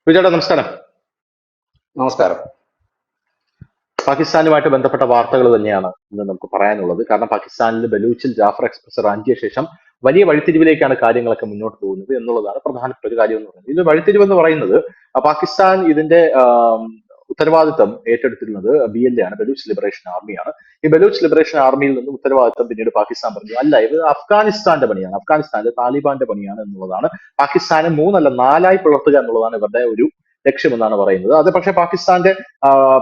വിജയുടെ നമസ്കാരം. നമസ്കാരം. പാകിസ്ഥാനുമായിട്ട് ബന്ധപ്പെട്ട വാർത്തകൾ തന്നെയാണ് ഇന്ന് നമുക്ക് പറയാനുള്ളത്. കാരണം പാകിസ്ഥാനിൽ ബലൂച്ചിൽ ജാഫർ എക്സ്പ്രസ് റാഞ്ചിയ ശേഷം വലിയ വഴിത്തിരിവിലേക്കാണ് കാര്യങ്ങളൊക്കെ മുന്നോട്ട് പോകുന്നത് എന്നുള്ളതാണ് പ്രധാനപ്പെട്ട ഒരു കാര്യം എന്ന് പറയുന്നത്. ഇത് വഴിത്തിരിവ് എന്ന് പറയുന്നത് പാകിസ്ഥാൻ ഇതിന്റെ ഉത്തരവാദിത്തം ഏറ്റെടുത്തിരുന്നത് BLA ആണ്, ബലൂച്ച് ലിബറേഷൻ ആർമിയാണ്. ഈ ബലൂച്ച് ലിബറേഷൻ ആർമിയിൽ നിന്ന് ഉത്തരവാദിത്തം പിന്നീട് പാകിസ്ഥാൻ പറഞ്ഞു അല്ല, ഇത് അഫ്ഗാനിസ്ഥാന്റെ പണിയാണ്, അഫ്ഗാനിസ്ഥാന്റെ താലിബാന്റെ പണിയാണ് എന്നുള്ളതാണ്. പാകിസ്ഥാനെ 3 അല്ല 4 പിളർത്തുക എന്നുള്ളതാണ് ഇവരുടെ ഒരു ലക്ഷ്യമെന്നാണ് പറയുന്നത്. അത് പക്ഷേ പാകിസ്ഥാന്റെ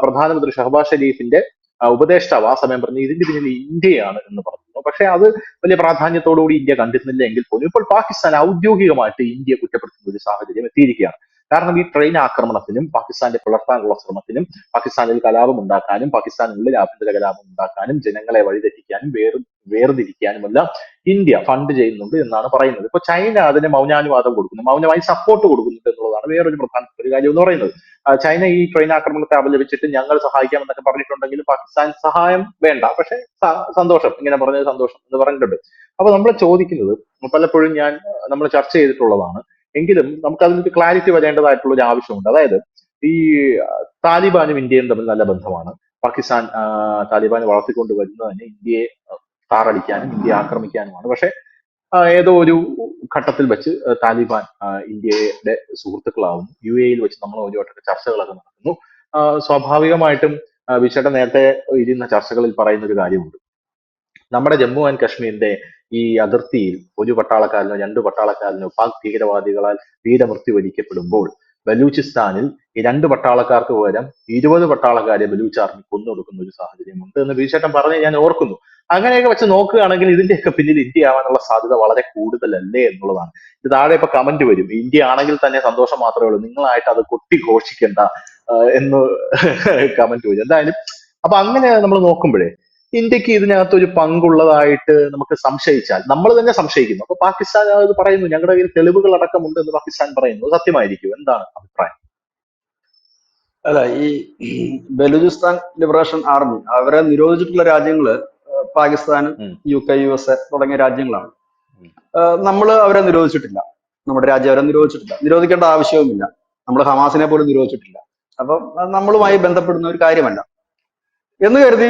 പ്രധാനമന്ത്രി ഷഹബാസ് ഷരീഫിന്റെ ഉപദേഷ്ടാവ് ആ സമയം പറഞ്ഞു ഇതിന്റെ പിന്നിൽ ഇന്ത്യയാണ് എന്ന് പറഞ്ഞു. പക്ഷേ അത് വലിയ പ്രാധാന്യത്തോടുകൂടി ഇന്ത്യ കണ്ടിരുന്നില്ല എങ്കിൽ പോലും ഇപ്പോൾ പാകിസ്ഥാൻ ഔദ്യോഗികമായിട്ട് ഇന്ത്യയെ കുറ്റപ്പെടുത്തുന്ന ഒരു സാഹചര്യം എത്തിയിരിക്കുകയാണ്. കാരണം ഈ ട്രെയിൻ ആക്രമണത്തിനും പാകിസ്ഥാന്റെ പിളർത്താനുള്ള ശ്രമത്തിനും പാകിസ്ഥാനിൽ കലാപം ഉണ്ടാക്കാനും പാകിസ്ഥാനുള്ളിൽ ആഭ്യന്തര കലാപം ഉണ്ടാക്കാനും ജനങ്ങളെ വഴിതെറ്റിക്കാനും വേർതിരിക്കാനുമെല്ലാം ഇന്ത്യ ഫണ്ട് ചെയ്യുന്നുണ്ട് എന്നാണ് പറയുന്നത്. ഇപ്പൊ ചൈന അതിന് മൗനാനുവാദം കൊടുക്കുന്നു, മൗനമായി സപ്പോർട്ട് കൊടുക്കുന്നുണ്ട് എന്നുള്ളതാണ് വേറൊരു പ്രധാനപ്പെട്ട ഒരു കാര്യം എന്ന് പറയുന്നത്. ചൈന ഈ ട്രെയിൻ ആക്രമണത്തെ അപലപിച്ചിട്ട് ഞങ്ങൾ സഹായിക്കാം എന്നൊക്കെ പറഞ്ഞിട്ടുണ്ടെങ്കിലും പാകിസ്ഥാൻ സഹായം വേണ്ട, പക്ഷെ സന്തോഷം, ഇങ്ങനെ പറഞ്ഞത് സന്തോഷം എന്ന് പറഞ്ഞിട്ടുണ്ട്. അപ്പൊ നമ്മൾ ചോദിക്കുന്നത് പലപ്പോഴും നമ്മൾ ചർച്ച ചെയ്തിട്ടുള്ളതാണ്, എങ്കിലും നമുക്ക് അതിനൊരു ക്ലാരിറ്റി വരേണ്ടതായിട്ടുള്ള ഒരു ആവശ്യമുണ്ട്. അതായത് ഈ താലിബാനും ഇന്ത്യയും തമ്മിൽ നല്ല ബന്ധമാണ്. പാകിസ്ഥാൻ താലിബാനെ വളർത്തിക്കൊണ്ട് വരുന്നത് തന്നെ ഇന്ത്യയെ താറടിക്കാനും ഇന്ത്യയെ ആക്രമിക്കാനുമാണ്. പക്ഷെ ഏതോ ഒരു ഘട്ടത്തിൽ വെച്ച് താലിബാൻ ഇന്ത്യയുടെ സുഹൃത്തുക്കളാവുന്നു. UAE വെച്ച് നമ്മൾ ഒരു വട്ടത്തെ ചർച്ചകളൊക്കെ നടക്കുന്നു. സ്വാഭാവികമായിട്ടും വിശേഷ നേരത്തെ ഇരുന്ന ചർച്ചകളിൽ പറയുന്ന ഒരു കാര്യമുണ്ട്. നമ്മുടെ ജമ്മു ആൻഡ് കാശ്മീരിന്റെ ഈ അതിർത്തിയിൽ ഒരു പട്ടാളക്കാരനോ 2 പട്ടാളക്കാരനോ പാക് ഭീകരവാദികളാൽ വീരമൃത്യു വരിക്കപ്പെടുമ്പോൾ ബലൂചിസ്ഥാനിൽ ഈ 2 പട്ടാളക്കാർക്ക് പകരം 20 പട്ടാളക്കാരെ ബലൂച്ച് ആർമി കൊന്നൊടുക്കുന്ന ഒരു സാഹചര്യമുണ്ട് എന്ന് ബിചേട്ടൻ പറഞ്ഞ് ഞാൻ ഓർക്കുന്നു. അങ്ങനെയൊക്കെ വെച്ച് നോക്കുകയാണെങ്കിൽ ഇതിന്റെയൊക്കെ പിന്നിൽ ഇന്ത്യ ആവാനുള്ള സാധ്യത വളരെ കൂടുതലല്ലേ എന്നുള്ളതാണ്. ഇത് താഴെ ഇപ്പൊ കമന്റ് വരും, ഇന്ത്യ ആണെങ്കിൽ തന്നെ സന്തോഷം മാത്രമേ ഉള്ളൂ, നിങ്ങളായിട്ട് അത് കൊട്ടിഘോഷിക്കണ്ട എന്ന് കമന്റ് വരും. എന്തായാലും അപ്പൊ അങ്ങനെ നമ്മൾ നോക്കുമ്പോഴേ ഇന്ത്യക്ക് ഇതിനകത്ത് ഒരു പങ്കുള്ളതായിട്ട് നമുക്ക് സംശയിച്ചാൽ നമ്മൾ തന്നെ സംശയിക്കുന്നു. അപ്പൊ പാകിസ്ഥാൻ അത് പറയുന്നു, ഞങ്ങളുടെ കയ്യിൽ തെളിവുകൾ അടക്കമുണ്ട് എന്ന് പാകിസ്ഥാൻ പറയുന്നു. സത്യമായിരിക്കും? എന്താണ് അഭിപ്രായം? അല്ല, ഈ ബലൂചിസ്ഥാൻ ലിബറേഷൻ ആർമി അവരെ നിരോധിച്ചിട്ടുള്ള രാജ്യങ്ങള് പാകിസ്ഥാനും UK, US തുടങ്ങിയ രാജ്യങ്ങളാണ്. നമ്മൾ അവരെ നിരോധിച്ചിട്ടില്ല, നമ്മുടെ രാജ്യം അവരെ നിരോധിച്ചിട്ടില്ല, നിരോധിക്കേണ്ട ആവശ്യവുമില്ല. നമ്മൾ ഹമാസിനെ പോലും നിരോധിച്ചിട്ടില്ല. അപ്പം നമ്മളുമായി ബന്ധപ്പെടുന്ന ഒരു കാര്യമല്ല എന്ന് കരുതി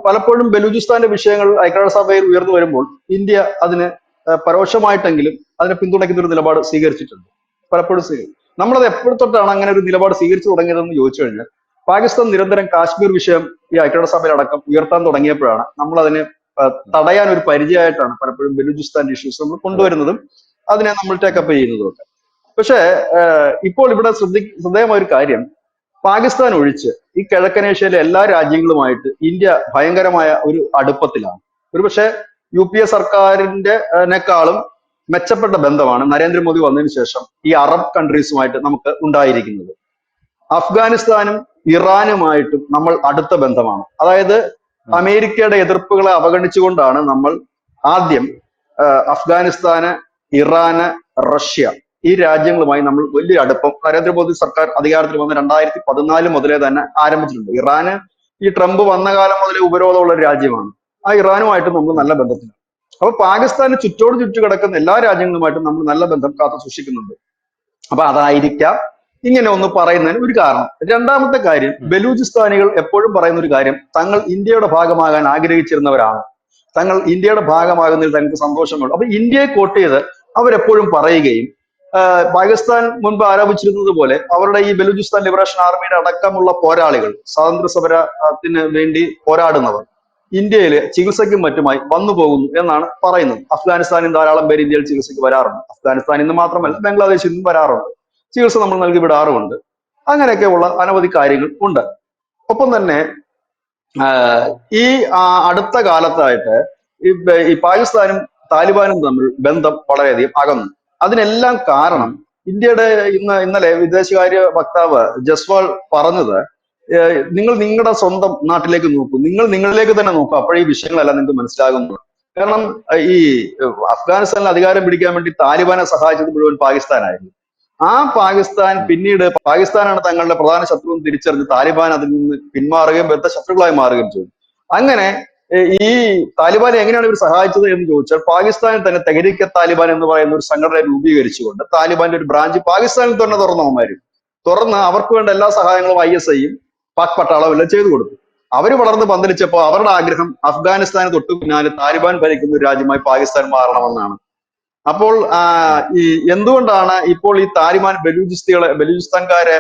പലപ്പോഴും ബലൂചിസ്ഥാന്റെ വിഷയങ്ങൾ ഐക്യരാഷ്ട്രസഭയിൽ ഉയർന്നു വരുമ്പോൾ ഇന്ത്യ അതിന് പരോക്ഷമായിട്ടെങ്കിലും അതിനെ പിന്തുണയ്ക്കുന്ന ഒരു നിലപാട് സ്വീകരിച്ചിട്ടുണ്ട്. പലപ്പോഴും നമ്മളത് എപ്പോഴും തൊട്ടാണ് അങ്ങനെ ഒരു നിലപാട് സ്വീകരിച്ചു തുടങ്ങിയതെന്ന് ചോദിച്ചു കഴിഞ്ഞാൽ, പാകിസ്ഥാൻ നിരന്തരം കാശ്മീർ വിഷയം ഈ ഐക്യരാഷ്ട്രസഭയിലടക്കം ഉയർത്താൻ തുടങ്ങിയപ്പോഴാണ് നമ്മൾ അതിനെ തടയാൻ ഒരു പരിചയമായിട്ടാണ് പലപ്പോഴും ബലൂചിസ്ഥാന്റെ ഇഷ്യൂസ് നമ്മൾ കൊണ്ടുവരുന്നതും അതിനെ നമ്മൾ ടേക്കപ്പ് ചെയ്യുന്നതും ഒക്കെ. പക്ഷേ ഇപ്പോൾ ഇവിടെ ശ്രദ്ധേയമായ ഒരു കാര്യം, പാകിസ്ഥാൻ ഒഴിച്ച് ഈ കിഴക്കനേഷ്യയിലെ എല്ലാ രാജ്യങ്ങളുമായിട്ട് ഇന്ത്യ ഭയങ്കരമായ ഒരു അടുപ്പത്തിലാണ്. ഒരുപക്ഷെ UPA സർക്കാരിന്റെക്കാളും മെച്ചപ്പെട്ട ബന്ധമാണ് നരേന്ദ്രമോദി വന്നതിന് ശേഷം ഈ അറബ് കൺട്രീസുമായിട്ട് നമുക്ക് ഉണ്ടായിരിക്കുന്നത്. അഫ്ഗാനിസ്ഥാനും ഇറാനുമായിട്ടും നമ്മൾ അടുത്ത ബന്ധമാണ്. അതായത് അമേരിക്കയുടെ എതിർപ്പുകളെ അവഗണിച്ചുകൊണ്ടാണ് നമ്മൾ ആദ്യം അഫ്ഗാനിസ്ഥാന്, ഇറാന്, റഷ്യ ഈ രാജ്യങ്ങളുമായി നമ്മൾ വലിയ അടുപ്പം നരേന്ദ്രമോദി സർക്കാർ അധികാരത്തിൽ വന്ന 2014 മുതലേ തന്നെ ആരംഭിച്ചിട്ടുണ്ട്. ഇറാന് ഈ ട്രംപ് വന്ന കാലം മുതലേ ഉപരോധമുള്ള ഒരു രാജ്യമാണ്. ആ ഇറാനുമായിട്ട് നമ്മൾ നല്ല ബന്ധത്തിലാണ്. അപ്പൊ പാകിസ്ഥാന് ചുറ്റോട് ചുറ്റു കിടക്കുന്ന എല്ലാ രാജ്യങ്ങളുമായിട്ടും നമ്മൾ നല്ല ബന്ധം കാത്തു സൂക്ഷിക്കുന്നുണ്ട്. അപ്പൊ അതായിരിക്കാം ഇങ്ങനെ ഒന്ന് പറയുന്നതിന് ഒരു കാരണം. രണ്ടാമത്തെ കാര്യം, ബലൂചിസ്ഥാനികൾ എപ്പോഴും പറയുന്ന ഒരു കാര്യം, തങ്ങൾ ഇന്ത്യയുടെ ഭാഗമാകാൻ ആഗ്രഹിച്ചിരുന്നവരാണ്, തങ്ങൾ ഇന്ത്യയുടെ ഭാഗമാകുന്നതിൽ തങ്ങൾക്ക് സന്തോഷമുള്ളൂ. അപ്പൊ ഇന്ത്യയെ കോട്ട് ചെയ്ത് അവരെപ്പോഴും പറയുകയും പാകിസ്ഥാൻ മുൻപ് ആരോപിച്ചിരുന്നത് പോലെ അവരുടെ ഈ ബലൂചിസ്ഥാൻ ലിബറേഷൻ ആർമിയുടെ അടക്കമുള്ള പോരാളികൾ, സ്വാതന്ത്ര്യ സമരത്തിന് വേണ്ടി പോരാടുന്നവർ ഇന്ത്യയിൽ ചികിത്സയ്ക്കും മറ്റുമായി വന്നു പോകുന്നു എന്നാണ് പറയുന്നത്. അഫ്ഗാനിസ്ഥാനിൽ ധാരാളം പേര് ഇന്ത്യയിൽ ചികിത്സയ്ക്ക് വരാറുണ്ട്. അഫ്ഗാനിസ്ഥാനിൽ നിന്ന് മാത്രമല്ല ബംഗ്ലാദേശിൽ നിന്നും വരാറുണ്ട്. ചികിത്സ നമ്മൾ നൽകി വിടാറുമുണ്ട്. അങ്ങനെയൊക്കെയുള്ള അനവധി കാര്യങ്ങൾ ഉണ്ട്. ഒപ്പം തന്നെ ഈ അടുത്ത കാലത്തായിട്ട് ഈ പാകിസ്ഥാനും താലിബാനും തമ്മിൽ ബന്ധം വളരെയധികം അകന്നു. അതിനെല്ലാം കാരണം ഇന്ത്യയുടെ ഇന്നലെ വിദേശകാര്യ വക്താവ് ജസ്വാൾ പറഞ്ഞത്, നിങ്ങൾ നിങ്ങളുടെ സ്വന്തം നാട്ടിലേക്ക് നോക്കൂ, നിങ്ങൾ നിങ്ങളിലേക്ക് തന്നെ നോക്കൂ, അപ്പോഴേ ഈ വിഷയങ്ങളെല്ലാം നിങ്ങൾക്ക് മനസ്സിലാകുന്നു. കാരണം ഈ അഫ്ഗാനിസ്ഥാനിൽ അധികാരം പിടിക്കാൻ വേണ്ടി താലിബാനെ സഹായിച്ചത് മുഴുവൻ പാകിസ്ഥാനായിരുന്നു. ആ പാകിസ്ഥാൻ പിന്നീട് പാകിസ്ഥാനാണ് തങ്ങളുടെ പ്രധാന ശത്രു എന്ന് തിരിച്ചറിഞ്ഞ് താലിബാൻ അതിൽ നിന്ന് പിന്മാറുകയും ബദ്ധ ശത്രുക്കളായി മാറുകയും ചെയ്തു. അങ്ങനെ ഈ താലിബാനെ എങ്ങനെയാണ് ഇവർ സഹായിച്ചത് എന്ന് ചോദിച്ചാൽ പാകിസ്ഥാനിൽ തന്നെ തെഹരീക്കെ താലിബാൻ എന്ന് പറയുന്ന ഒരു സംഘടന രൂപീകരിച്ചുകൊണ്ട് താലിബാന്റെ ഒരു ബ്രാഞ്ച് പാകിസ്ഥാനിൽ തന്നെ തുറന്നവന്മാരും തുറന്ന് അവർക്ക് വേണ്ട എല്ലാ സഹായങ്ങളും ISIയും പാക് പട്ടാളവും എല്ലാം ചെയ്തു കൊടുത്തു. അവര് വളർന്ന് പന്തലിച്ചപ്പോൾ അവരുടെ ആഗ്രഹം അഫ്ഗാനിസ്ഥാന് തൊട്ടു പിന്നാലെ താലിബാൻ ഭരിക്കുന്ന ഒരു രാജ്യമായി പാകിസ്ഥാൻ മാറണമെന്നാണ്. അപ്പോൾ ഈ എന്തുകൊണ്ടാണ് ഇപ്പോൾ ഈ താലിബാൻ ബലൂചിസ്ഥാൻകാരെ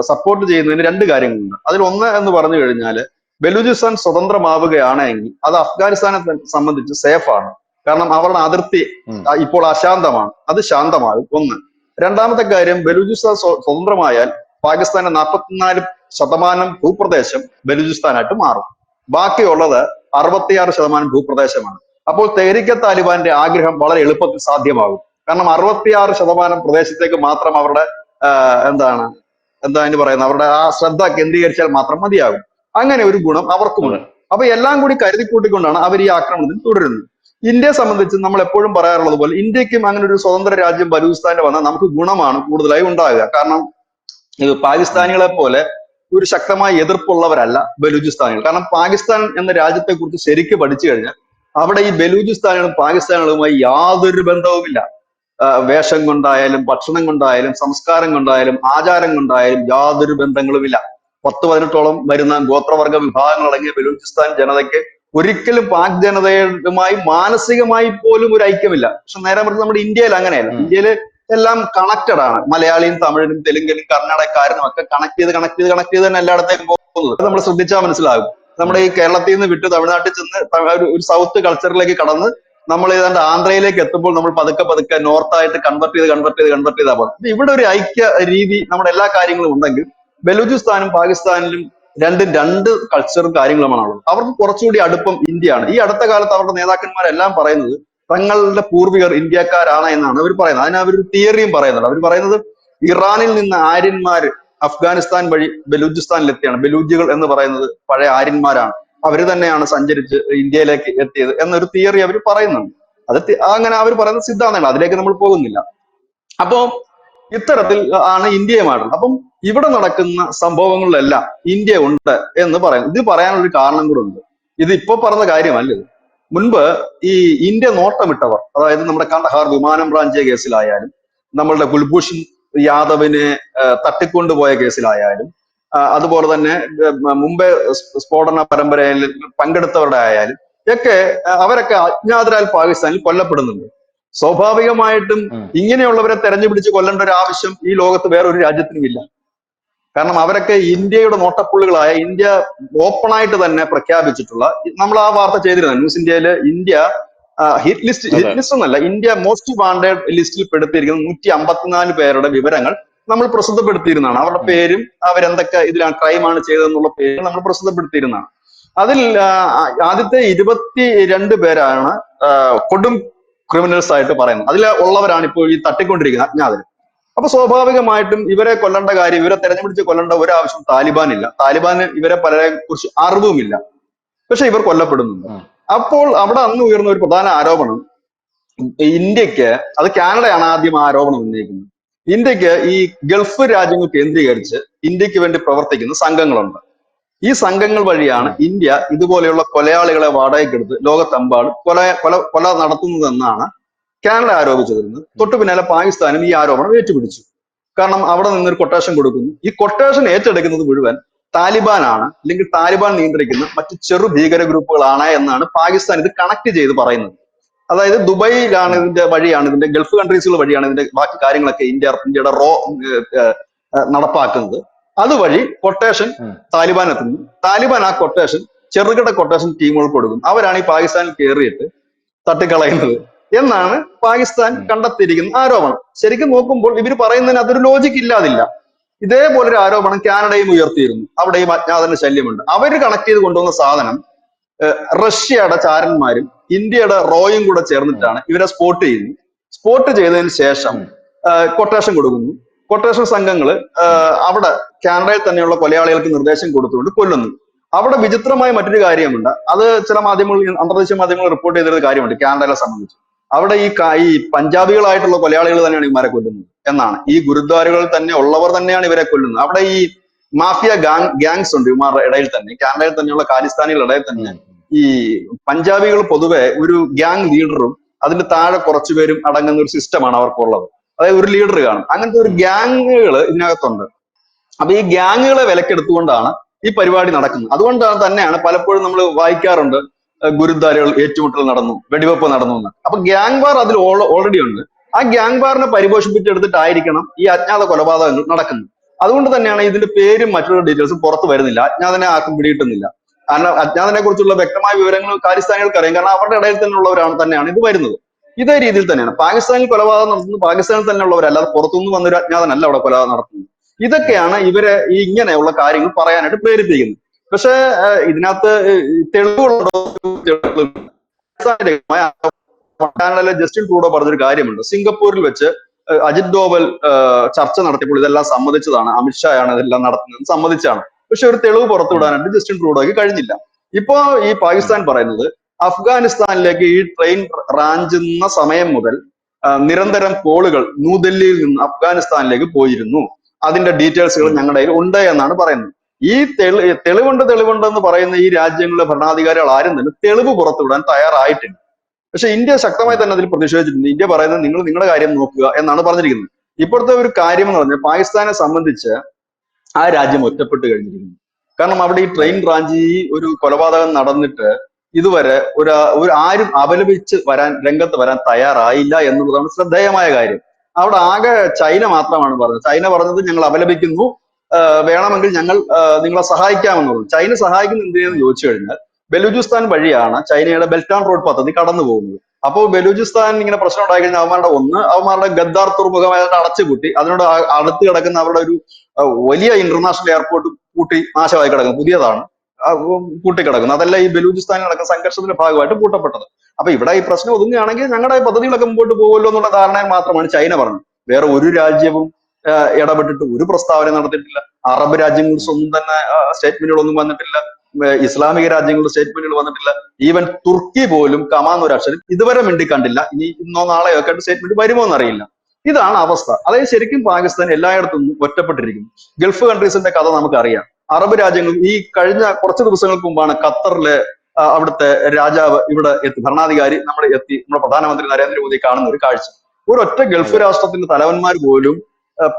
സപ്പോർട്ട് ചെയ്യുന്നതിന് രണ്ട് കാര്യങ്ങളുണ്ട്. അതിൽ ഒന്ന് എന്ന് പറഞ്ഞു കഴിഞ്ഞാൽ ബലൂചിസ്ഥാൻ സ്വതന്ത്രമാവുകയാണെങ്കിൽ അത് അഫ്ഗാനിസ്ഥാനെ സംബന്ധിച്ച് സേഫ് ആണ്. കാരണം അവരുടെ അതിർത്തി ഇപ്പോൾ അശാന്തമാണ്, അത് ശാന്തമാകും ഒന്ന്. രണ്ടാമത്തെ കാര്യം, ബലൂചിസ്ഥാൻ സ്വതന്ത്രമായാൽ പാകിസ്ഥാന്റെ 44% ഭൂപ്രദേശം ബലൂചിസ്ഥാനായിട്ട് മാറും. ബാക്കിയുള്ളത് 66% ഭൂപ്രദേശമാണ്. അപ്പോൾ തെഹ്രീക്കെ താലിബാന്റെ ആഗ്രഹം വളരെ എളുപ്പത്തിൽ സാധ്യമാകും. കാരണം 66% പ്രദേശത്തേക്ക് മാത്രം അവരുടെ എന്താ പറയുന്നത്, അവരുടെ ആ ശ്രദ്ധ കേന്ദ്രീകരിച്ചാൽ മാത്രം മതിയാകും. അങ്ങനെ ഒരു ഗുണം അവർക്കുമുണ്ട്. അപ്പൊ എല്ലാം കൂടി കരുതി കൂട്ടിക്കൊണ്ടാണ് അവർ ഈ ആക്രമണത്തിൽ തുടരുന്നത്. ഇന്ത്യയെ സംബന്ധിച്ച് നമ്മൾ എപ്പോഴും പറയാറുള്ളത് പോലെ ഇന്ത്യക്കും അങ്ങനെ ഒരു സ്വതന്ത്ര രാജ്യം ബലൂചിസ്ഥാനിൽ വന്നാൽ നമുക്ക് ഗുണമാണ് കൂടുതലായി ഉണ്ടാകുക. കാരണം ഇത് പാകിസ്ഥാനികളെ പോലെ ഒരു ശക്തമായ എതിർപ്പുള്ളവരല്ല ബലൂചിസ്ഥാനികൾ. കാരണം പാകിസ്ഥാൻ എന്ന രാജ്യത്തെ കുറിച്ച് ശരിക്കും പഠിച്ചു കഴിഞ്ഞാൽ അവിടെ ഈ ബലൂചിസ്ഥാനികളും പാകിസ്ഥാനികളുമായി യാതൊരു ബന്ധവുമില്ല. വേഷം കൊണ്ടായാലും ഭക്ഷണം കൊണ്ടായാലും സംസ്കാരം കൊണ്ടായാലും ആചാരം കൊണ്ടായാലും യാതൊരു ബന്ധങ്ങളുമില്ല. 10-18ഓളം വരുന്ന ഗോത്രവർഗ വിഭാഗങ്ങൾ അടങ്ങിയ ബലൂചിസ്ഥാൻ ജനതയ്ക്ക് ഒരിക്കലും പാക് ജനതയുമായി മാനസികമായി പോലും ഒരു ഐക്യമില്ല. പക്ഷെ നേരെ മറിച്ച് നമ്മുടെ ഇന്ത്യയിൽ അങ്ങനെയല്ല. ഇന്ത്യയിൽ എല്ലാം കണക്റ്റഡ് ആണ്. മലയാളിയും തമിഴിനും തെലുങ്കിലും കർണാടകക്കാരനും ഒക്കെ കണക്ട് ചെയ്ത് തന്നെ എല്ലായിടത്തേക്കും പോകുന്നത്. അത് നമ്മൾ ശ്രദ്ധിച്ചാൽ മനസ്സിലാകും. നമ്മുടെ ഈ കേരളത്തിൽ നിന്ന് വിട്ട് തമിഴ്നാട്ടിൽ ചെന്ന് ഒരു സൗത്ത് കൾച്ചറിലേക്ക് കടന്ന് നമ്മൾ ഏതാണ്ട് ആന്ധ്രയിലേക്ക് എത്തുമ്പോൾ നമ്മൾ പതുക്കെ നോർത്തായിട്ട് കൺവെർട്ട് ചെയ്താ പോകുന്നത്. ഇവിടെ ഒരു ഐക്യ രീതി നമ്മുടെ എല്ലാ കാര്യങ്ങളും ഉണ്ടെങ്കിൽ ബലൂചിസ്ഥാനും പാകിസ്ഥാനിലും രണ്ട് കൾച്ചറും കാര്യങ്ങളുമാണുള്ളത്. അവർക്ക് കുറച്ചുകൂടി അടുപ്പം ഇന്ത്യയാണ്. ഈ അടുത്ത കാലത്ത് അവരുടെ നേതാക്കന്മാരെല്ലാം പറയുന്നത് തങ്ങളുടെ പൂർവികർ ഇന്ത്യക്കാരാണ് എന്നാണ് അവർ പറയുന്നത്. അതിന് അവരൊരു തിയറിയും പറയുന്നുണ്ട്. അവർ പറയുന്നത് ഇറാനിൽ നിന്ന് ആര്യന്മാർ അഫ്ഗാനിസ്ഥാൻ വഴി ബലൂചിസ്ഥാനിലെത്തിയാണ്. ബലൂജികൾ എന്ന് പറയുന്നത് പഴയ ആര്യന്മാരാണ്. അവര് തന്നെയാണ് സഞ്ചരിച്ച് ഇന്ത്യയിലേക്ക് എത്തിയത് എന്നൊരു തിയറി അവർ പറയുന്നുണ്ട്. അത് അങ്ങനെ അവർ പറയുന്ന സിദ്ധാന്തമാണ്. അതിലേക്ക് നമ്മൾ പോകുന്നില്ല. അപ്പോ ഇത്തരത്തിൽ ആണ് ഇന്ത്യയുമായിട്ടുള്ളത്. അപ്പം ഇവിടെ നടക്കുന്ന സംഭവങ്ങളിലെല്ലാം ഇന്ത്യ ഉണ്ട് എന്ന് പറയുന്നത്. ഇത് പറയാനൊരു കാരണം കൂടെ ഉണ്ട്. ഇത് ഇപ്പൊ പറഞ്ഞ കാര്യമല്ല. ഇത് മുൻപ് ഈ ഇന്ത്യ നോട്ടമിട്ടവർ, അതായത് നമ്മുടെ കണ്ടഹാർ വിമാനം റാഞ്ചിയ കേസിലായാലും നമ്മളുടെ കുൽഭൂഷൺ യാദവിനെ തട്ടിക്കൊണ്ടുപോയ കേസിലായാലും അതുപോലെ തന്നെ മുംബൈ സ്ഫോടന പരമ്പരയിൽ പങ്കെടുത്തവരുടെ ആയാലും ഒക്കെ അവരൊക്കെ അജ്ഞാതരാൽ പാകിസ്ഥാനിൽ കൊല്ലപ്പെടുന്നുണ്ട്. സ്വാഭാവികമായിട്ടും ഇങ്ങനെയുള്ളവരെ തെരഞ്ഞുപിടിച്ച് കൊല്ലേണ്ട ഒരു ആവശ്യം ഈ ലോകത്ത് വേറൊരു രാജ്യത്തിനും ഇല്ല. കാരണം അവരൊക്കെ ഇന്ത്യയുടെ നോട്ടപ്പുള്ളികളായ, ഇന്ത്യ ഓപ്പണായിട്ട് തന്നെ പ്രഖ്യാപിച്ചിട്ടുള്ള, നമ്മൾ ആ വാർത്ത ചെയ്തിരുന്നു ന്യൂസ് ഇന്ത്യയില്. ഇന്ത്യ ഹിറ്റ് ലിസ്റ്റ് എന്നല്ല, ഇന്ത്യ മോസ്റ്റ് വാണ്ടഡ് ലിസ്റ്റിൽ പെടുത്തിയിരിക്കുന്ന 154 പേരുടെ വിവരങ്ങൾ നമ്മൾ പ്രസിദ്ധപ്പെടുത്തിയിരുന്നതാണ്. അവരുടെ പേരും അവരെന്തൊക്കെ ഇതിലാണ് ക്രൈമാണ് ചെയ്തതെന്നുള്ള പേര് നമ്മൾ പ്രസിദ്ധപ്പെടുത്തിയിരുന്നതാണ്. അതിൽ ആദ്യത്തെ 22 പേരാണ് കൊടും ക്രിമിനൽസ് ആയിട്ട് പറയുന്നത്. അതിൽ ഉള്ളവരാണ് ഇപ്പോൾ ഈ തട്ടിക്കൊണ്ടിരിക്കുന്നത് അജ്ഞാതര്. അപ്പൊ സ്വാഭാവികമായിട്ടും ഇവരെ കൊല്ലേണ്ട കാര്യം, ഇവരെ തെരഞ്ഞെടുപ്പിച്ച് കൊല്ലേണ്ട ഒരാവശ്യം താലിബാനില്ല. താലിബാന് ഇവരെ പലരെ കുറിച്ച് അറിവുമില്ല. പക്ഷെ ഇവർ കൊല്ലപ്പെടുന്നുണ്ട്. അപ്പോൾ അവിടെ അന്ന് ഉയർന്ന ഒരു പ്രധാന ആരോപണം, ഇന്ത്യക്ക്, അത് കാനഡയാണ് ആദ്യം ആരോപണം ഉന്നയിക്കുന്നത്, ഇന്ത്യക്ക് ഈ ഗൾഫ് രാജ്യങ്ങൾ കേന്ദ്രീകരിച്ച് ഇന്ത്യക്ക് വേണ്ടി പ്രവർത്തിക്കുന്ന സംഘങ്ങളുണ്ട്. ഈ സംഘങ്ങൾ വഴിയാണ് ഇന്ത്യ ഇതുപോലെയുള്ള കൊലയാളികളെ വാടകയ്ക്കെടുത്ത് ലോകത്തെമ്പാടും കൊല നടത്തുന്നതെന്നാണ് കാനഡ ആരോപിച്ചിരുന്നത്. തൊട്ടു പിന്നാലെ പാകിസ്ഥാനും ഈ ആരോപണം ഏറ്റുപിടിച്ചു. കാരണം അവിടെ നിന്നൊരു കൊട്ടേഷൻ കൊടുക്കുന്നു. ഈ കൊട്ടേഷൻ ഏറ്റെടുക്കുന്നത് മുഴുവൻ താലിബാനാണ്, അല്ലെങ്കിൽ താലിബാൻ നിയന്ത്രിക്കുന്ന മറ്റു ചെറു ഭീകര ഗ്രൂപ്പുകളാണ് എന്നാണ് പാകിസ്ഥാൻ ഇത് കണക്ട് ചെയ്ത് പറയുന്നത്. അതായത് ദുബൈയിലാണ് ഇതിന്റെ വഴിയാണ്, ഇതിന്റെ ഗൾഫ് കൺട്രീസുകൾ വഴിയാണ് ഇതിന്റെ ബാക്കി കാര്യങ്ങളൊക്കെ ഇന്ത്യയുടെ നടപ്പാക്കുന്നത്. അതുവഴി കൊട്ടേഷൻ താലിബാൻ എത്തുന്നു. താലിബാൻ ആ കൊട്ടേഷൻ ചെറുകിട കൊട്ടേഷൻ ടീമുകൾക്ക് കൊടുക്കും. അവരാണ് ഈ പാകിസ്ഥാനിൽ കയറിയിട്ട് തട്ടിക്കളയുന്നത് എന്നാണ് പാകിസ്ഥാൻ കണ്ടെത്തിയിരിക്കുന്ന ആരോപണം. ശരിക്കും നോക്കുമ്പോൾ ഇവർ പറയുന്നതിന് അതൊരു ലോജിക്ക് ഇല്ലാതില്ല. ഇതേപോലൊരു ആരോപണം കാനഡയും ഉയർത്തിയിരുന്നു. അവിടെയും അജ്ഞാതന്റെ ശല്യമുണ്ട്. അവര് കണക്ട് ചെയ്ത് കൊണ്ടുവന്ന സാധനം റഷ്യയുടെ ചാരന്മാരും ഇന്ത്യയുടെ റോയും കൂടെ ചേർന്നിട്ടാണ് ഇവരെ സ്പോട്ട് ചെയ്യുന്നത്. സ്പോട്ട് ചെയ്തതിന് ശേഷം കൊട്ടേഷൻ കൊടുക്കുന്നു. കൊട്ടേഷൻ സംഘങ്ങള് അവിടെ കാനഡയിൽ തന്നെയുള്ള കൊലയാളികൾക്ക് നിർദ്ദേശം കൊടുത്തുകൊണ്ട് കൊല്ലുന്നു. അവിടെ വിചിത്രമായ മറ്റൊരു കാര്യമുണ്ട്. അത് ചില മാധ്യമങ്ങൾ, അന്തർദേശീയ മാധ്യമങ്ങൾ റിപ്പോർട്ട് ചെയ്തൊരു കാര്യമുണ്ട് കാനഡയെ സംബന്ധിച്ച്. അവിടെ ഈ പഞ്ചാബികളായിട്ടുള്ള കൊലയാളികൾ തന്നെയാണ് ഇവരെ കൊല്ലുന്നത് എന്നാണ്. ഈ ഗുരുദ്വാരകളിൽ തന്നെ ഉള്ളവർ തന്നെയാണ് ഇവരെ കൊല്ലുന്നത്. അവിടെ ഈ മാഫിയ ഗ്യാങ്സ് ഉണ്ട് ഇവന്മാരുടെ ഇടയിൽ തന്നെ, കാനഡയിൽ തന്നെയുള്ള ഖാലിസ്ഥാനികളുടെ ഇടയിൽ തന്നെ ഈ പഞ്ചാബികൾ പൊതുവെ ഒരു ഗ്യാങ് ലീഡറും അതിന്റെ താഴെ കുറച്ചുപേരും അടങ്ങുന്ന ഒരു സിസ്റ്റമാണ് അവർക്കുള്ളത്. അതായത് ഒരു ലീഡർ കാണും. അങ്ങനത്തെ ഒരു ഗ്യാങ്ങുകൾ ഇതിനകത്തുണ്ട്. അപ്പൊ ഈ ഗ്യാങ്ങുകളെ വിലക്കെടുത്തുകൊണ്ടാണ് ഈ പരിപാടി നടക്കുന്നത്. അതുകൊണ്ടാണ് തന്നെയാണ് പലപ്പോഴും നമ്മൾ വായിക്കാറുണ്ട് ഗുരുദ്വാരകൾ ഏറ്റുമുട്ടൽ നടന്നു, വെടിവെപ്പ് നടന്നു എന്ന്. അപ്പൊ ഗ്യാങ് വാർ അതിൽ ഓൾറെഡി ഉണ്ട്. ആ ഗ്യാങ് വാറിനെ പരിപോഷിപ്പിച്ചെടുത്തിട്ടായിരിക്കണം ഈ അജ്ഞാത കൊലപാതകങ്ങൾ നടക്കുന്നത്. അതുകൊണ്ട് തന്നെയാണ് ഇതിന്റെ പേരും മറ്റുള്ള ഡീറ്റെയിൽസും പുറത്തു വരുന്നില്ല. അജ്ഞാതനെ ആർക്കും പിടികിട്ടുന്നില്ല. കാരണം അജ്ഞാതനെ കുറിച്ചുള്ള വ്യക്തമായ വിവരങ്ങൾ പാകിസ്ഥാനികൾക്ക് അറിയാം. കാരണം അവരുടെ ഇടയിൽ തന്നെയുള്ളവരാണ് തന്നെയാണ് ഇത് വരുന്നത്. ഇതേ രീതിയിൽ തന്നെയാണ് പാകിസ്ഥാനിൽ കൊലപാതകം നടത്തുന്നത്. പാകിസ്ഥാനിൽ തന്നെ ഉള്ളവരല്ല, അത് പുറത്തുനിന്ന് വന്നൊരു അജ്ഞാതനല്ല അവിടെ കൊലപാതകം നടത്തുന്നത്. ഇതൊക്കെയാണ് ഇവരെ ഈ ഇങ്ങനെയുള്ള കാര്യങ്ങൾ പറയാനായിട്ട് പ്രേരിപ്പിക്കുന്നത്. പക്ഷെ ഇതിനകത്ത് തെളിവുകളുണ്ടോ? ചാനലിലെ ജസ്റ്റിൻ ട്രൂഡോ പറഞ്ഞൊരു കാര്യമുണ്ട്. സിംഗപ്പൂരിൽ വെച്ച് അജിത് ഡോവൽ ചർച്ച നടത്തിയപ്പോൾ ഇതെല്ലാം സമ്മതിച്ചതാണ്, അമിത്ഷായാണ് ഇതെല്ലാം നടത്തുന്നത് സമ്മതിച്ചാണ്. പക്ഷെ ഒരു തെളിവ് പുറത്തുവിടാനായിട്ട് ജസ്റ്റിൻ ട്രൂഡോയ്ക്ക് കഴിഞ്ഞില്ല. ഇപ്പോ ഈ പാകിസ്ഥാൻ പറയുന്നത് അഫ്ഗാനിസ്ഥാനിലേക്ക് ഈ ട്രെയിൻ റാഞ്ചുന്ന സമയം മുതൽ നിരന്തരം കോളുകൾ ന്യൂഡൽഹിയിൽ നിന്ന് അഫ്ഗാനിസ്ഥാനിലേക്ക് പോയിരുന്നു. അതിന്റെ ഡീറ്റെയിൽസുകൾ ഞങ്ങളുടെ കയ്യിൽ ഉണ്ട് എന്നാണ് പറയുന്നത്. ഈ തെളിവുണ്ടെന്ന് പറയുന്ന ഈ രാജ്യങ്ങളിലെ ഭരണാധികാരികൾ ആരും തന്നെ തെളിവ് പുറത്തുവിടാൻ തയ്യാറായിട്ടില്ല. പക്ഷെ ഇന്ത്യ ശക്തമായി തന്നെ അതിൽ പ്രതിഷേധിച്ചിട്ടുണ്ട്. ഇന്ത്യ പറയുന്നത് നിങ്ങൾ നിങ്ങളുടെ കാര്യം നോക്കുക എന്നാണ് പറഞ്ഞിരിക്കുന്നത്. ഇപ്പോഴത്തെ ഒരു കാര്യം എന്ന് പറഞ്ഞാൽ പാകിസ്ഥാനെ സംബന്ധിച്ച് ആ രാജ്യം ഒറ്റപ്പെട്ട് കഴിഞ്ഞിരിക്കുന്നു. കാരണം അവിടെ ഈ ട്രെയിൻ റാഞ്ചി ഒരു കൊലപാതകം നടന്നിട്ട് ഇതുവരെ ഒരു ആരും അപലപിച്ച് രംഗത്ത് വരാൻ തയ്യാറായില്ല എന്നുള്ളതാണ് ശ്രദ്ധേയമായ കാര്യം. അവിടെ ആകെ ചൈന മാത്രമാണ് പറഞ്ഞത്. ചൈന പറഞ്ഞത് ഞങ്ങൾ അപലപിക്കുന്നു, വേണമെങ്കിൽ ഞങ്ങൾ നിങ്ങളെ സഹായിക്കാമെന്നുള്ളത്. ചൈന സഹായിക്കുന്ന എന്തിനെന്ന് ചോദിച്ചു കഴിഞ്ഞാൽ ബലൂചിസ്ഥാൻ വഴിയാണ് ചൈനയുടെ ബെൽറ്റ് ആൻഡ് റോഡ് പദ്ധതി കടന്നു പോകുന്നത്. അപ്പോൾ ബലൂചിസ്ഥാൻ ഇങ്ങനെ പ്രശ്നം ഉണ്ടായി കഴിഞ്ഞാൽ അവന്മാരുടെ ഗദ്ദാർ തുറമുഖമായിട്ട് അടച്ചുപൂട്ടി അതിനോട് അടുത്ത് കിടക്കുന്ന അവരുടെ ഒരു വലിയ ഇന്റർനാഷണൽ എയർപോർട്ട് പൂട്ടി നാശമായി കിടക്കുന്നത്, പുതിയതാണ് പൂട്ടിക്കിടക്കുന്നത്. അതല്ല ഈ ബലൂചിസ്ഥാനിൽ നടക്കുന്ന സംഘർഷത്തിന്റെ ഭാഗമായിട്ട് പൂട്ടപ്പെട്ടത്. അപ്പൊ ഇവിടെ ഈ പ്രശ്നം ഒതുങ്ങുകയാണെങ്കിൽ ഞങ്ങളുടെ പദ്ധതികളൊക്കെ മുമ്പോട്ട് പോകുമല്ലോ എന്നുള്ള ധാരണയിൽ മാത്രമാണ് ചൈന പറഞ്ഞത്. വേറെ ഒരു രാജ്യവും ഇടപെട്ടിട്ട് ഒരു പ്രസ്താവന നടത്തിയിട്ടില്ല. അറബ് രാജ്യങ്ങളുടെ സ്വന്തം തന്നെ സ്റ്റേറ്റ്മെന്റുകളൊന്നും വന്നിട്ടില്ല. ഇസ്ലാമിക രാജ്യങ്ങളുടെ സ്റ്റേറ്റ്മെന്റുകൾ വന്നിട്ടില്ല. ഈവൻ തുർക്കി പോലും കമാന്നൊരു അക്ഷരം ഇതുവരെ മിണ്ടി കണ്ടില്ല. ഇനി ഇന്നോ നാളെയോ ഒക്കെ സ്റ്റേറ്റ്മെന്റ് വരുമോ എന്നറിയില്ല. ഇതാണ് അവസ്ഥ. അതായത് ശരിക്കും പാകിസ്ഥാൻ എല്ലായിടത്തും ഒറ്റപ്പെട്ടിരിക്കുന്നു. ഗൾഫ് കൺട്രീസിന്റെ കഥ നമുക്കറിയാം. അറബ് രാജ്യങ്ങൾ ഈ കഴിഞ്ഞ കുറച്ച് ദിവസങ്ങൾക്ക് മുമ്പാണ് ഖത്തറിലെ അവിടുത്തെ രാജാവ് ഇവിടെ എത്തി, ഭരണാധികാരി നമ്മുടെ പ്രധാനമന്ത്രി നരേന്ദ്രമോദി കാണുന്ന ഒരു കാഴ്ച. ഒരൊറ്റ ഗൾഫ് രാഷ്ട്രത്തിന്റെ തലവന്മാർ പോലും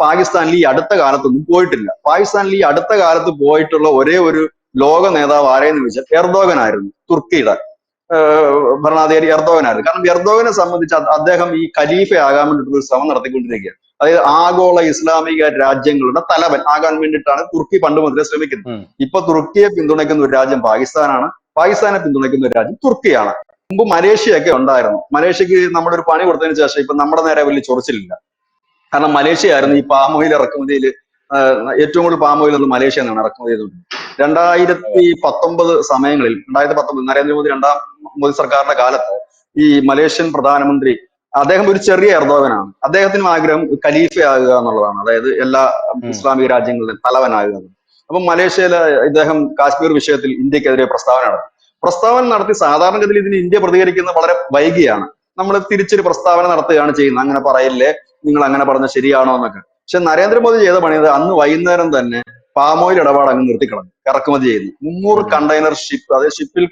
പാകിസ്ഥാനിൽ ഈ അടുത്ത കാലത്തൊന്നും പോയിട്ടില്ല. പാകിസ്ഥാനിൽ ഈ അടുത്ത കാലത്ത് പോയിട്ടുള്ള ഒരേ ഒരു ലോക നേതാവ് ആരെയെന്ന് ചോദിച്ചാൽ എർദോഗൻ ആയിരുന്നു. തുർക്കിയുടെ ഭരണാധികാരി എർദോഗൻ ആയിരുന്നു. കാരണം എർദോഗനെ സംബന്ധിച്ച് അദ്ദേഹം ഈ ഖലീഫയാകാൻ വേണ്ടിയിട്ടുള്ള ഒരു ശ്രമം നടത്തിക്കൊണ്ടിരിക്കുകയാണ്. അതായത് ആഗോള ഇസ്ലാമിക രാജ്യങ്ങളുടെ തലവൻ ആകാൻ വേണ്ടിയിട്ടാണ് തുർക്കി പണ്ട് മുതലേ ശ്രമിക്കുന്നത്. ഇപ്പൊ തുർക്കിയെ പിന്തുണയ്ക്കുന്ന ഒരു രാജ്യം പാകിസ്ഥാനാണ്, പാകിസ്ഥാനെ പിന്തുണയ്ക്കുന്ന ഒരു രാജ്യം തുർക്കിയാണ്. മുമ്പ് മലേഷ്യയൊക്കെ ഉണ്ടായിരുന്നു. മലേഷ്യക്ക് നമ്മുടെ ഒരു പണി കൊടുത്തതിന് ശേഷം ഇപ്പൊ നമ്മുടെ നേരെ വലിയ ചൊറിച്ചിലില്ല. കാരണം മലേഷ്യ ആയിരുന്നു ഈ പാം ഓയിൽ ഇറക്കുമതിയിൽ ഏറ്റവും കൂടുതൽ പാം ഓയിൽ മലേഷ്യ എന്നാണ് ഇറക്കുമതി ചെയ്തത്. 2019 സമയങ്ങളിൽ 2019 നരേന്ദ്രമോദി മോദി സർക്കാരിന്റെ കാലത്ത് ഈ മലേഷ്യൻ പ്രധാനമന്ത്രി അദ്ദേഹം ഒരു ചെറിയ എർദോഗനാണ്. അദ്ദേഹത്തിനും ആഗ്രഹം ഖലീഫയാകുക എന്നുള്ളതാണ്. അതായത് എല്ലാ ഇസ്ലാമിക രാജ്യങ്ങളിലും തലവനാകുക. അപ്പൊ മലേഷ്യയിലെ ഇദ്ദേഹം കാശ്മീർ വിഷയത്തിൽ ഇന്ത്യക്കെതിരെ പ്രസ്താവന നടത്തി. സാധാരണഗതിയിൽ ഇതിന് ഇന്ത്യ പ്രതികരിക്കുന്നത് വളരെ വൈകിയാണ്. നമ്മൾ തിരിച്ചൊരു പ്രസ്താവന നടത്തുകയാണ് ചെയ്യുന്നത്. അങ്ങനെ പറയില്ലേ, നിങ്ങൾ അങ്ങനെ പറഞ്ഞ ശരിയാണോ എന്നൊക്കെ. പക്ഷെ നരേന്ദ്രമോദി ചെയ്ത പണിയത് അന്ന് വൈകുന്നേരം തന്നെ പാമോയിൽ ഇടപാട് അങ്ങ് നിർത്തിക്കളഞ്ഞു. ഇറക്കുമതി ചെയ്തു 300 കണ്ടെയ്നർ ഷിപ്പ്, അതായത് ഷിപ്പിൽ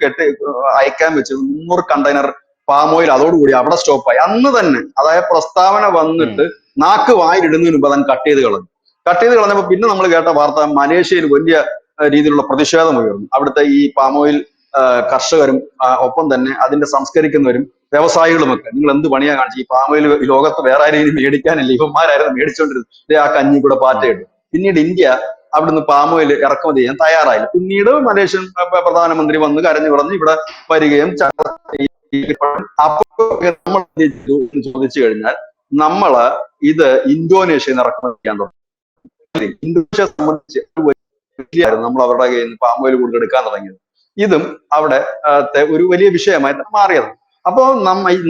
അയക്കാൻ വെച്ചത് 300 കണ്ടെയ്നർ പാമോയിൽ അതോടുകൂടി അവിടെ സ്റ്റോപ്പായി. അന്ന് തന്നെ, അതായത് പ്രസ്താവന വന്നിട്ട് നാക്ക് വായിലിടുന്നതിന് മുമ്പ് അതങ്ങ് കട്ട് ചെയ്ത് കളഞ്ഞപ്പോൾ പിന്നെ നമ്മൾ കേട്ട വാർത്ത മലേഷ്യയിൽ വലിയ രീതിയിലുള്ള പ്രതിഷേധം ഉയർന്നു. അവിടുത്തെ ഈ പാമോയിൽ കർഷകരും ഒപ്പം തന്നെ അതിന്റെ സംസ്കരിക്കുന്നവരും വ്യവസായികളുമൊക്കെ നിങ്ങൾ എന്ത് പണിയാ കാണിച്ചു, ഈ പാമോയിൽ ലോകത്ത് വേറെ ആരെയും മേടിക്കാനില്ല, ഇവന്മാരായിരുന്നു മേടിച്ചുകൊണ്ടിരുന്നത്, ആ കഞ്ഞി കൂടെ പാറ്റയിട്ട്. പിന്നീട് ഇന്ത്യ അവിടുന്ന് പാമോയിൽ ഇറക്കുമതി ചെയ്യാൻ തയ്യാറായില്ല. പിന്നീട് മലേഷ്യൻ പ്രധാനമന്ത്രി വന്ന് കരഞ്ഞു പറഞ്ഞ് ഇവിടെ വരികയും അപ്പോൾ നമ്മൾ ചോദിച്ചു കഴിഞ്ഞാൽ നമ്മള് ഇത് ഇന്തോനേഷ്യയിൽ നിന്ന് ഇറക്കുമതി ചെയ്യാൻ തുടങ്ങി. ഇന്തോനേഷ്യയെ സംബന്ധിച്ച് നമ്മൾ അവരുടെ കയ്യിൽ നിന്ന് പാമോയിൽ കൂടുതൽ എടുക്കാൻ തുടങ്ങിയത്. ഇതും അവിടെ ഒരു വലിയ വിഷയമായിട്ട് മാറിയത്. അപ്പോ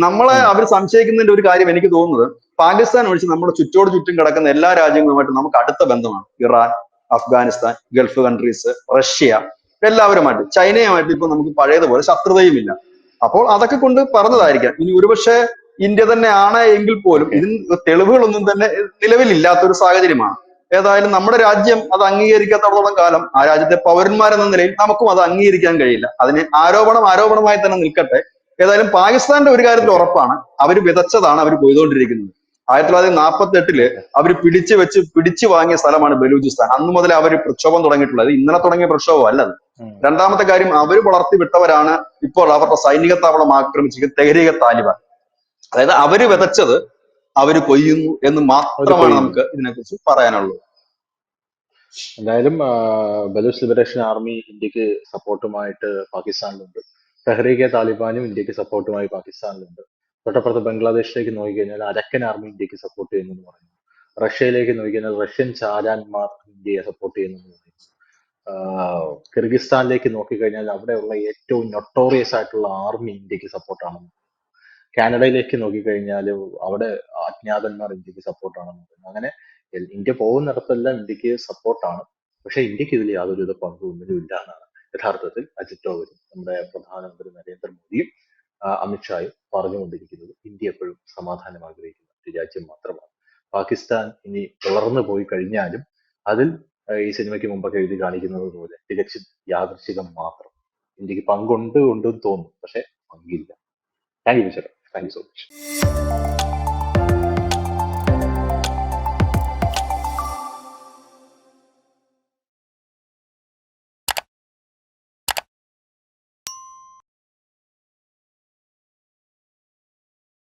നമ്മളെ അവർ സംശയിക്കുന്നതിന്റെ ഒരു കാര്യം എനിക്ക് തോന്നുന്നത്, പാകിസ്ഥാൻ ഒഴിച്ച് നമ്മുടെ ചുറ്റും കിടക്കുന്ന എല്ലാ രാജ്യങ്ങളുമായിട്ട് നമുക്ക് അടുത്ത ബന്ധമാണ്. Iran, Afghanistan, Gulf countries, Russia, എല്ലാവരുമായിട്ട്. ചൈനയുമായിട്ട് ഇപ്പൊ നമുക്ക് പഴയതുപോലെ ശത്രുതയുമില്ല. അപ്പോൾ അതൊക്കെ കൊണ്ട് പറഞ്ഞതായിരിക്കാം. ഇനി ഒരുപക്ഷെ ഇന്ത്യ തന്നെയാണ് എങ്കിൽ പോലും ഇതിന് തെളിവുകളൊന്നും തന്നെ നിലവിലില്ലാത്തൊരു സാഹചര്യമാണ്. ഏതായാലും നമ്മുടെ രാജ്യം അത് അംഗീകരിക്കാത്തടത്തോളം കാലം ആ രാജ്യത്തെ പൗരന്മാരെന്ന നിലയിൽ നമുക്കും അത് അംഗീകരിക്കാൻ കഴിയില്ല. അതിന് ആരോപണമായി തന്നെ നിൽക്കട്ടെ. ഏതായാലും പാകിസ്ഥാന്റെ ഒരു കാര്യത്തിൽ ഓക്കെ. ഉറപ്പാണ്, അവർ വിതച്ചതാണ് അവർ കൊയ്തുകൊണ്ടിരിക്കുന്നത്. 1948 ഓക്കെ. അവർ പിടിച്ചു വാങ്ങിയ സ്ഥലമാണ് ബലൂചിസ്ഥാൻ. അന്ന് മുതൽ അവർ പ്രക്ഷോഭം തുടങ്ങിയിട്ടുള്ളത്. ഇന്നലെ തുടങ്ങിയ പ്രക്ഷോഭം അല്ല അത്. രണ്ടാമത്തെ കാര്യം, അവർ വളർത്തി വിട്ടവരാണ് ഇപ്പോൾ അവരുടെ സൈനിക താവളം ആക്രമിച്ചിരിക്കുന്ന തെഹ്രീകെ താലിബാൻ. അതായത് അവര് വിതച്ചത് അവര് കൊയ്യുന്നു എന്ന് ഒരു മാത്രമാണ് കൊയ്യുന്നു. നമുക്ക് ഇതിനെക്കുറിച്ച് പറയാനുള്ളത്. എന്തായാലും ബലൂച്ച് ലിബറേഷൻ ആർമി ഇന്ത്യക്ക് സപ്പോർട്ടുമായിട്ട് പാകിസ്ഥാനിലുണ്ട്. തെഹ്രീകെ താലിബാനും ഇന്ത്യക്ക് സപ്പോർട്ടുമായി പാകിസ്ഥാനിലുണ്ട്. തൊട്ടപ്പുറത്ത് ബംഗ്ലാദേശിലേക്ക് നോക്കിക്കഴിഞ്ഞാൽ അരക്കൻ ആർമി ഇന്ത്യക്ക് സപ്പോർട്ട് ചെയ്യുന്നു എന്ന് പറയുന്നു. റഷ്യയിലേക്ക് നോക്കിക്കഴിഞ്ഞാൽ റഷ്യൻ ചാരാന്മാർ ഇന്ത്യയെ സപ്പോർട്ട് ചെയ്യുന്നു എന്ന് പറയുന്നു. കിർഗിസ്ഥാനിലേക്ക് നോക്കിക്കഴിഞ്ഞാൽ അവിടെയുള്ള ഏറ്റവും നൊട്ടോറിയസ് ആയിട്ടുള്ള ആർമി ഇന്ത്യക്ക് സപ്പോർട്ടാണെന്ന്. കാനഡയിലേക്ക് നോക്കിക്കഴിഞ്ഞാൽ അവിടെ അജ്ഞാതന്മാർ ഇന്ത്യക്ക് സപ്പോർട്ടാണെന്ന് പറയുന്നു. അങ്ങനെ ഇന്ത്യ പോകുന്നിടത്തെല്ലാം ഇന്ത്യക്ക് സപ്പോർട്ടാണ്. പക്ഷെ ഇന്ത്യക്ക് ഇതിൽ യാതൊരുവിധ പങ്കൊന്നും ഇല്ല എന്നാണ് യഥാർത്ഥത്തിൽ അജിത് ഡോവലും നമ്മുടെ പ്രധാനമന്ത്രി നരേന്ദ്രമോദിയും അമിത്ഷായും പറഞ്ഞുകൊണ്ടിരിക്കുന്നത്. ഇന്ത്യ എപ്പോഴും സമാധാനം ആഗ്രഹിക്കുന്ന ഒരു രാജ്യം മാത്രമാണ്. പാകിസ്ഥാൻ ഇനി വളർന്നു പോയി കഴിഞ്ഞാലും അതിൽ ഈ സിനിമയ്ക്ക് മുമ്പൊക്കെ എഴുതി കാണിക്കുന്നത് പോലെ തികച്ചും യാദൃശികം മാത്രം. ഇന്ത്യക്ക് പങ്കുണ്ട് ഉണ്ടെന്ന് തോന്നും, പക്ഷെ പങ്കില്ല. താങ്ക് യു ചേട്ടാ, താങ്ക് യു സോ മച്ച്.